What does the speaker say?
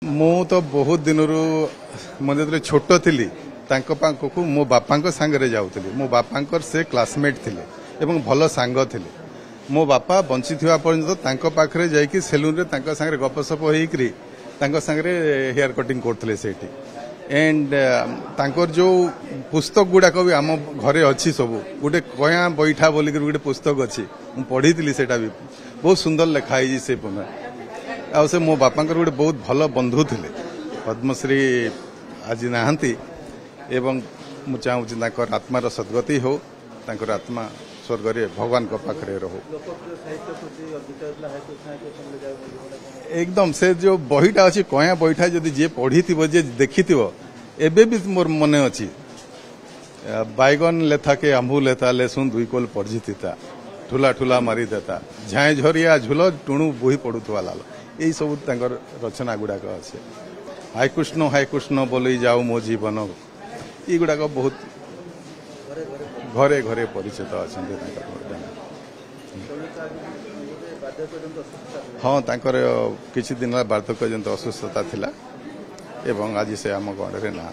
मु तो बहुत दिन मुझे छोट थी पाखक मो बापा सांगे जाऊली मो बापा से क्लासमेट थिले एवं भल सांग थिले मो बापा बंची थिबा पर्यंत पाखरे जाइकी सेलून रे सांगे गपसप होइकरी सांगे हेयर कटिंग करते सेठी एंड तांकर जो पुस्तक गुड़ाक भी आम घरे अच्छी सब गोटे कया बैठा बोलिक गोटे पुस्तक अच्छी मुझे पढ़ी थी सेटा भी बहुत सुंदर लिखाई से आ से मो बापा गोटे बहुत भल बंधु थे पद्मश्री आज नहांती एवं मु चाहूँ आत्मार सद्गति हो तांकर आत्मा स्वर्ग रे भगवान को पाखरे रहो। एकदम से जो बहीटा अच्छी कया बैठा जदि जे पढ़ी थी जे देखी एबे भी मोर मने अच्छी बैगन लेथा के आंबू लेता लेसुन दुई कोल पढ़ी था ठुला ठुला मारी देता झाए झरिया झुल टुणु बोही पड़ुवा लाल यही सब तांकर रचना गुड़ाक अच्छे हाय कृष्ण बोली जाऊ मो जीवन ये गुड़ाक बहुत घरे घरे परिचित अच्छा हाँ तांकर किछि दिन बार्धक्य जंत असुस्थता थिला एवं आज से आम गणरे ना।